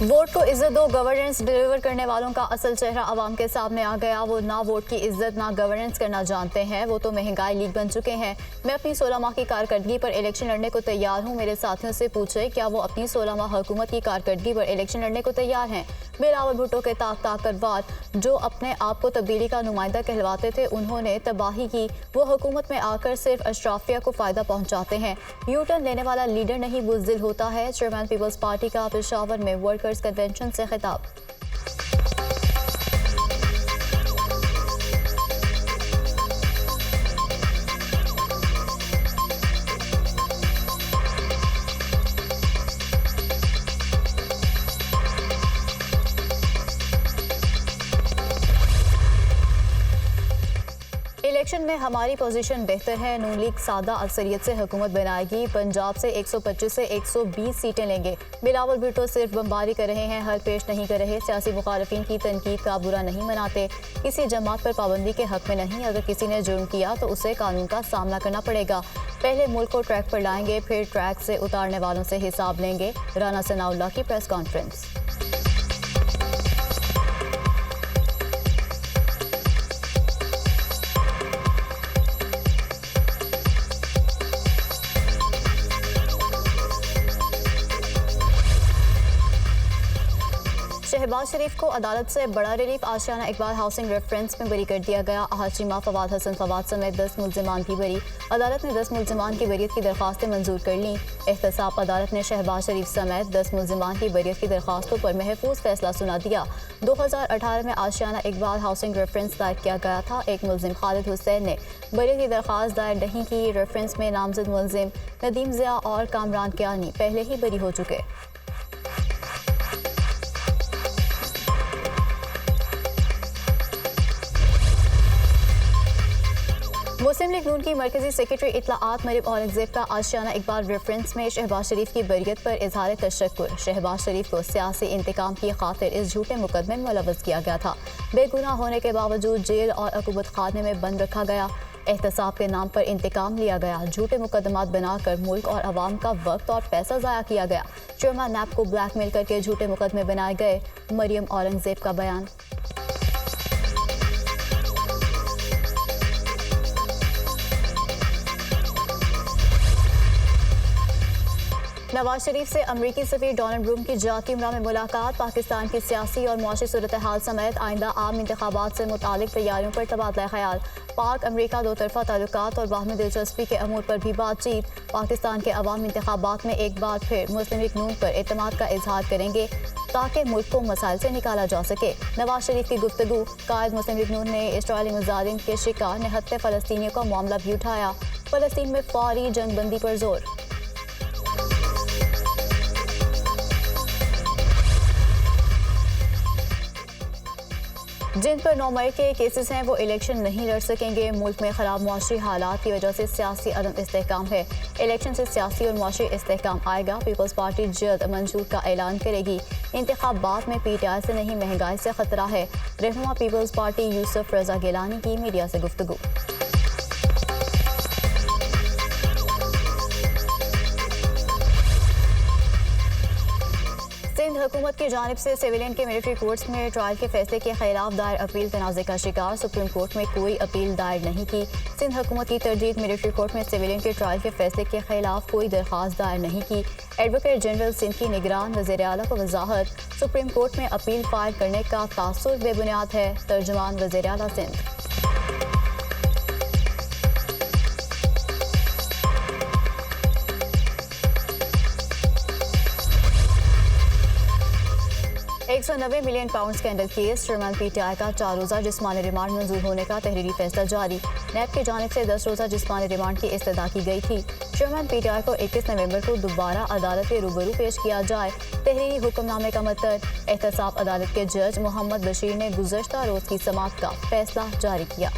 Vote को इज्जत दो, गवर्नेंस डिलीवर करने वालों का असल चेहरा आवाम के सामने आ गया। वो ना वोट की इज्जत ना गवर्नेंस करना जानते हैं, वो तो महंगाई लीग बन चुके हैं। मैं अपनी 16 माह की कारकर्दगी पर इलेक्शन लड़ने को तैयार हूं। मेरे साथियों से पूछे क्या वो अपनी 16 माह हुकूमत की कारकर्दगी पर इलेक्शन लड़ने को तैयार हैं। बिलावल भुट्टो के ताकतवर जो अपने आप को तब्दीली का नुमाइंदा कहलवाते थे, उन्होंने तबाही की। वो हुकूमत में आकर सिर्फ अशराफिया को फायदा पहुंचाते हैं। यू टर्न लेने वाला लीडर नहीं बुज़दिल होता है। चेयरमैन पीपल्स पार्टी का पेशावर में वर्कर्स कन्वेंशन से खिताब। इलेक्शन में हमारी पोजीशन बेहतर है। नून लीग सादा अक्सरियत से हुकूमत बनाएगी। पंजाब से 125 से 120 सीटें लेंगे। बिलावल भुट्टो सिर्फ बमबारी कर रहे हैं, हल पेश नहीं कर रहे। सियासी मुखालफिन की तनकीद का बुरा नहीं मनाते। किसी जमात पर पाबंदी के हक में नहीं। अगर किसी ने जुर्म किया तो उसे कानून का सामना करना पड़ेगा। पहले मुल्क को ट्रैक पर लाएंगे, फिर ट्रैक से उतारने वालों से हिसाब लेंगे। राना सनाउल्लाह की प्रेस कॉन्फ्रेंस। शहबाज शरीफ को अदालत से बड़ा रिलीफ। आशियाना इकबाल हाउसिंग रेफरेंस में बरी कर दिया गया। हाशिमा फवाद हसन फवाद समेत 10 मुल्जिमान भी बरी। अदालत ने 10 मुल्जिमान की बरियत की दरख्वास्तें मंजूर कर लीं। एहतसाब अदालत ने शहबाज शरीफ समेत 10 मुल्जिमान की बरियत की दरख्वास्तों पर महफूज फैसला सुना दिया। 2018 में आशियाना इकबाल हाउसिंग रेफरेंस दायर किया गया था। एक मुल्जिम खालिद हुसैन ने बरियत की दरख्वास्त दायर नहीं की। रेफरेंस में नामजद मुल्जिम नदीम ज़िया और कामरान कियानी पहले ही बरी हो चुके। मुस्लिम लीग नून की मरकजी सेक्रेटरी इत्तलाआत मरियम औरंगजेब का आशियाना इकबाल रेफरेंस में शहबाज शरीफ की बरियत पर इजहार तशक्कुर। शहबाज शरीफ को सियासी इंतकाम की खातिर इस झूठे मुकदमे में मुलव्वस किया गया था। बेगुनाह होने के बावजूद जेल और अकूबत खाने में बंद रखा गया। एहतसाब के नाम पर इंतकाम लिया गया। झूठे मुकदमात बनाकर मुल्क और अवाम का वक्त और पैसा ज़ाया किया गया। चेयरमैन नैब को ब्लैकमेल करके झूठे मुकदमे बनाए गए। मरियम औरंगजेब का बयान। नवाज शरीफ से अमरीकी सफीर डोनाल्ड ब्लूम की जाती उमरा में मुलाकात। पाकिस्तान की सियासी और मुआशी सूरत हाल समेत आइंदा आम इंतखाबात से मुतालिक तैयारियों पर तबादला ख्याल। पाक अमरीका दो तरफा ताल्लुकात और बाहमी दिलचस्पी के अमूर पर भी बातचीत। पाकिस्तान के अवामी इंतखाबात में एक बार फिर मुस्लिम लीग नून पर एतमाद का इजहार करेंगे ताकि मुल्क को मसाइल से निकाला जा सके। नवाज शरीफ की गुफ्तगू। कायद मुस्लिम लीग नून ने इसराइली मुजालिम के शिकार 79 फ़लस्तीनियों का मामला भी उठाया। फ़लस्तीन में फौरी जंगबंदी पर जोर। जिन पर 9 मई के केसेस हैं वो इलेक्शन नहीं लड़ सकेंगे। मुल्क में खराब मुआशी हालात की वजह से सियासी अदम इस्तेहकाम है। इलेक्शन से सियासी और मुआशी इस्तेहकाम आएगा। पीपल्स पार्टी जल्द मंजूर का ऐलान करेगी। इंतखाबात में PTI से नहीं महंगाई से खतरा है। रहनुमा पीपल्स पार्टी यूसुफ रजा गिलानी की मीडिया से गुफ्तगू। सिंध हुकूमत की जानिब से सिविलियन के मिलिट्री कोर्ट्स में ट्रायल के फैसले के खिलाफ दायर अपील तनाज़े का शिकार। सुप्रीम कोर्ट में कोई अपील दायर नहीं की। सिंध हुकूमत की तरजीह मिलिट्री कोर्ट में सिविलियन के ट्रायल के फैसले के खिलाफ कोई दरख्वास्त दायर नहीं की। एडवोकेट जनरल सिंध की निगरान वज़ीर आला को वजाहत। सुप्रीम कोर्ट में अपील फाइल करने का तासुर बेबुनियाद है। तर्जुमान वज़ीर आला Sindh. £190 million scandal case. Chairman PTI का 4 रोज़ा जिस्मानी रिमांड मंजूर होने का तहरीरी फैसला जारी। नैब की जानिब से 10 रोज़ा जिस्मानी रिमांड की इस्तदा की गई थी। चेयरमैन PTI को 21 नवंबर को दोबारा अदालत के रूबरू पेश किया जाए। तहरीरी हुक्मनामे का मतलब। एहतसाब अदालत के जज मोहम्मद बशीर ने गुज़श्ता रोज़ की समाअत का फैसला जारी किया।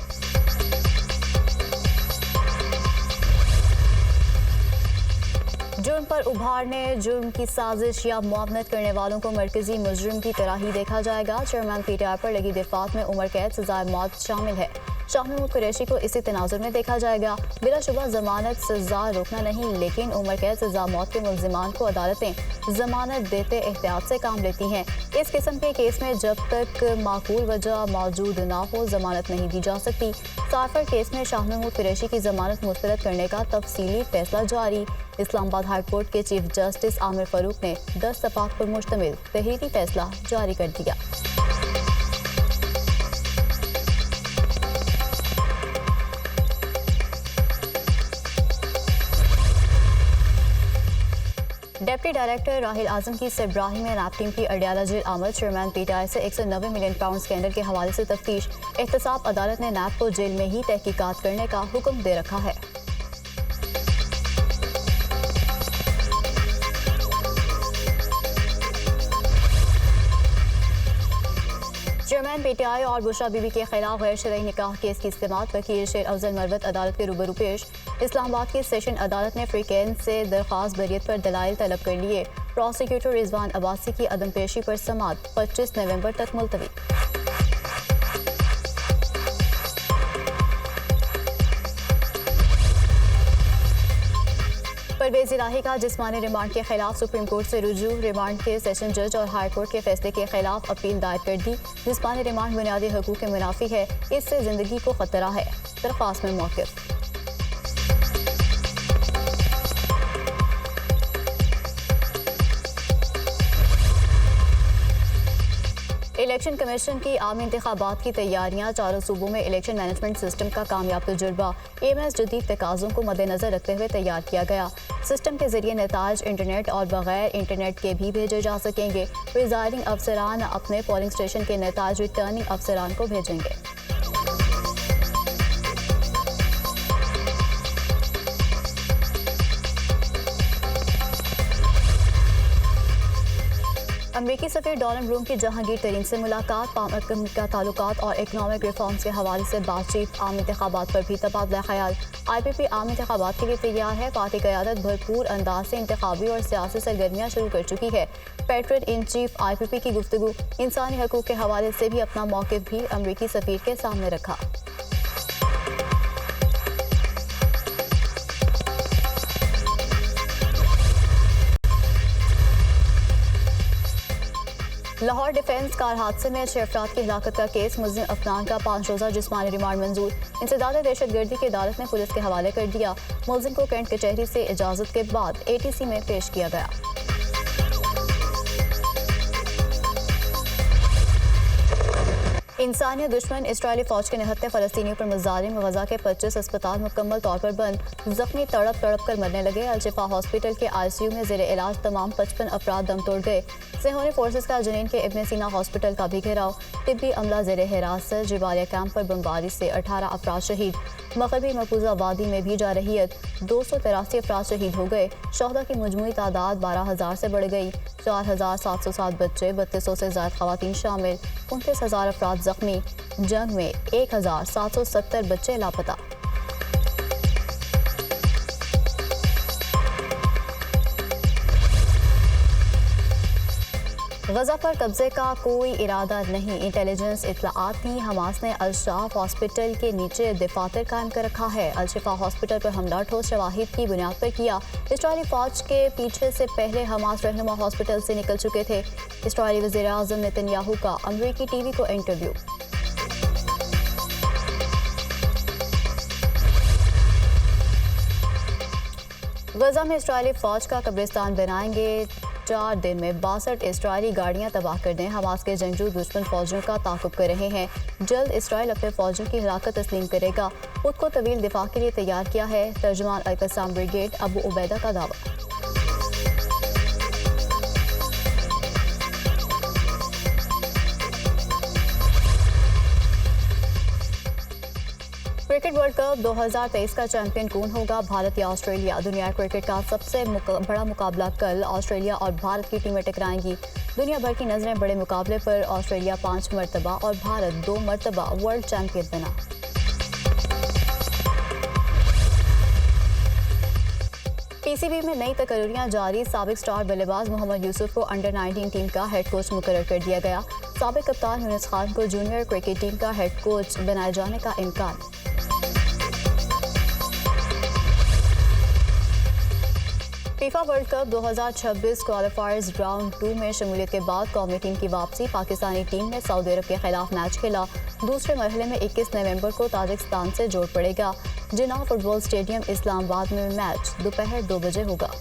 जुर्म पर उभारने, जुर्म की साजिश या मुआवनत करने वालों को मरकजी मुजरिम की तरह ही देखा जाएगा। चेयरमैन PTI पर लगी दफात में उम्र कैद, सजाए मौत शामिल है। शाह महमूद कुरैशी को इसी तनाजुर में देखा जाएगा। बिलाशुबा जमानत सजा रोकना नहीं, लेकिन उम्र कैद सजा मौत के मुल्जिमान को अदालतें जमानत देते एहतियात से काम लेती हैं। इस किस्म के केस में जब तक माकूल वजह मौजूद ना हो जमानत नहीं दी जा सकती। साफर केस में शाह महमूद कुरैशी की जमानत मुस्तरद करने का तफसीली फैसला जारी। इस्लामाबाद हाई कोर्ट के चीफ जस्टिस आमिर फारूक ने 10 सफ़ात पर मुश्तमिल तहरीरी फैसला जारी कर दिया। डिप्टी डायरेक्टर राहिल आजम की सरबराही में नैब टीम की अडियाला जेल आमद। चेयरमैन पीटीआई से 190 मिलियन पाउंड स्कैंडल के हवाले से तफ्तीश। एहतसाब अदालत ने नैब को जेल में ही तहकीकात करने का हुक्म दे रखा है। चेयरमैन पीटीआई और बुशरा बीबी के खिलाफ गैर शरई निकाह केस की इस्तेमाल वकील शेर अफजल मरवत अदालत के रूबरू पेश। इस्लामाबाद की सेशन अदालत ने फ्रीकैन से दरख्वास्त बरियत पर दलाइल तलब कर लिए। प्रोसिक्यूटर रिजवान अब्बासी की अदम पेशी पर समाअत 25 नवंबर तक मुलतवी। परवेज इलाही का जिस्मानी रिमांड के खिलाफ सुप्रीम कोर्ट से रुजू। रिमांड के सेशन जज और हाई कोर्ट के फैसले के खिलाफ अपील दायर कर दी। जिस्मानी रिमांड बुनियादी हकूक के मुनाफी है, इससे जिंदगी को खतरा है। दरख्वास्त में मौक़िफ़। इलेक्शन कमीशन की आम इंतखाबात की तैयारियां। चारों सूबों में इलेक्शन मैनेजमेंट सिस्टम का कामयाब तजुर्बा एएमएस जदीद तकाज़ों को मद्देनजर रखते हुए तैयार किया गया। सिस्टम के जरिए नताज इंटरनेट और बगैर इंटरनेट के भी भेजे जा सकेंगे। प्रिजाइडिंग अफसरान अपने पोलिंग स्टेशन के नताज रिटर्निंग अफसरान को भेजेंगे। अमेरिकी सफीर डोनाल्ड ब्लूम की जहांगीर तरीन से मुलाकात। पाक का ताल्लुकात और इकनॉमिक रिफॉर्म्स के हवाले से बातचीत। आम इंतखाबात पर भी तबादला ख्याल। IPP आम इंतखाबात के लिए तैयार है। पार्टी क़यादत भरपूर अंदाज से इंतखाबी और सियासी सरगर्मियाँ शुरू कर चुकी है। पेट्रोल इन चीफ IPP की गुफ्तगू। इंसानी हकूक़ के हवाले से भी अपना मौक़िफ़ भी अमेरिकी सफीर के सामने रखा। लाहौर डिफेंस कार हादसे में 6 अफराद की हिलाकत का केस। मुल्ज़िम अफनान का 5 रोज़ा जिस्मानी रिमांड मंजूर। इंसदाद दहशतगर्दी की अदालत ने पुलिस के हवाले कर दिया। मुल्ज़िम को कैंट कचहरी से इजाज़त के बाद ATC में पेश किया गया। इंसानियत दुश्मन इसराइली फौज के निहत्ते फ़लस्तीनियों पर मुजालिम। गजा के 25 अस्पताल मुकम्मल तौर पर बंद। जख्मी तड़प तड़प कर मरने लगे। अल-शिफा हॉस्पिटल के ICU में ज़ेरे इलाज तमाम 55 अफराद दम तोड़ गए। सेहोनी फोर्सेस का जनीन के इब्न सीना हॉस्पिटल का भी घेराव। तिब्बी अमला ज़ेरे हिरासत। जिबालिया कैंप पर बमबारी से 18 अफराद शहीद। मगरबी मकबूजा वादी में भी जारहियत। 283 अफराद शहीद हो गए। शहदा की मजमूई तादाद 12,000 से बढ़ गई। 4,707 बच्चे, 3200 से ज़ायद ख़वातीन शामिल। 29,000 अफराद जख्मी। जंग में 1,770 बच्चे लापता। गजा पर कब्जे का कोई इरादा नहीं। इंटेलिजेंस इत्तलाआत थी। हमास ने अल-शाफ हॉस्पिटल के नीचे दिफातर कायम कर रखा है। अल-शिफा हॉस्पिटल पर हमला ठोस शवाहिद की बुनियाद पर किया। इसराइली फौज के पीछे से पहले हमास रहनुमा हॉस्पिटल से निकल चुके थे। इसराइली वज़ीर आज़म नेतन्याहू का अमरीकी TV को इंटरव्यू। गजा में इसराइली फौज का कब्रिस्तान बनाएंगे। 4 दिन में 62 इसराइली गाड़ियां तबाह कर दें। हमास के जंगजू दुश्मन फौजियों का ताक़ुब कर रहे हैं। जल्द इसराइल अपने फौजियों की हिलाकत तस्लीम करेगा। खुद को तवील दिफा के लिए तैयार किया है। तर्जुमान अल-कस्साम ब्रिगेड अबू उबैदा का दावा। क्रिकेट वर्ल्ड कप 2023 का चैंपियन कौन होगा, भारत या ऑस्ट्रेलिया? दुनिया क्रिकेट का सबसे बड़ा मुकाबला कल ऑस्ट्रेलिया और भारत की टीमें टकराएंगी। दुनिया भर की नजरें बड़े मुकाबले पर। ऑस्ट्रेलिया 5 मरतबा और भारत 2 मरतबा वर्ल्ड चैंपियन बना। PCB में नई तकरीरियां जारी। साबिक स्टार बल्लेबाज मोहम्मद यूसुफ को अंडर 19 टीम का हेड कोच मुकर्रर कर दिया गया। साबिक कप्तान यूनुस खान को जूनियर क्रिकेट टीम का हेड कोच बनाए जाने का इम्कान। फीफा वर्ल्ड कप 2026 क्वालिफायर्स राउंड 2 में शमूलियत के बाद कौमी टीम की वापसी। पाकिस्तानी टीम ने सऊदी अरब के खिलाफ मैच खेला। दूसरे मरहले में 21 नवंबर को ताजिकिस्तान से जोड़ पड़ेगा। जिन्ना फुटबॉल स्टेडियम इस्लामाबाद में मैच दोपहर 2 बजे होगा।